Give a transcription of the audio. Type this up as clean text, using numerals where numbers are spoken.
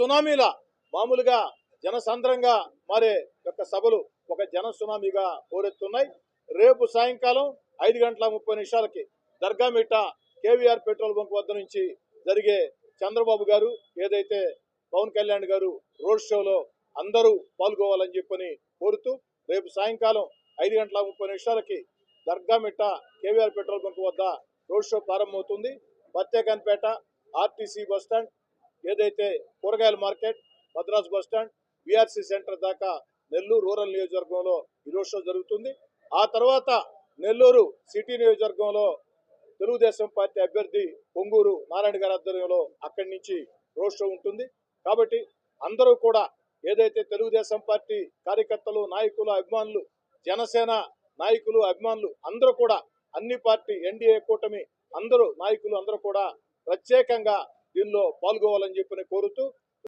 సునామీల మామూలుగా జనసాంద్రంగా మారే యొక్క సభలు ఒక జన సునామీగా పోరెత్తున్నాయి. రేపు సాయంకాలం 5:30 దర్గామిట్ట కేవీఆర్ పెట్రోల్ బంక్ వద్ద నుంచి జరిగే చంద్రబాబు గారు ఏదైతే పవన్ కళ్యాణ్ గారు రోడ్ షోలో అందరూ పాల్గొవాలని చెప్పని కోరుతూ రేపు సాయంకాలం 5:30 దర్గామిట్ట కేవీఆర్ పెట్రోల్ బంక్ వద్ద రోడ్ షో ప్రారంభమవుతుంది. బత్తేకాన్పేట, ఆర్టీసీ బస్టాండ్, ఏదైతే కూరగాయల market, Madras bus stand, VRC centre దాకా నెల్లూరు రూరల్ నియోజకవర్గంలో ఈ రోడ్ షో జరుగుతుంది. ఆ తర్వాత నెల్లూరు సిటీ నియోజకవర్గంలో తెలుగుదేశం పార్టీ అభ్యర్థి పొంగూరు నారాయణ గారి ఆధ్వర్యంలో అక్కడి నుంచి రోడ్ షో ఉంటుంది. కాబట్టి అందరూ కూడా ఏదైతే తెలుగుదేశం పార్టీ కార్యకర్తలు, నాయకులు, అభిమానులు, జనసేన నాయకులు, అభిమానులు అందరూ కూడా అన్ని పార్టీ ఎన్డీఏ కూటమి అందరూ నాయకులు అందరూ కూడా ప్రత్యేకంగా దీనిలో పాల్గొవాలని చెప్పని కోరుతూ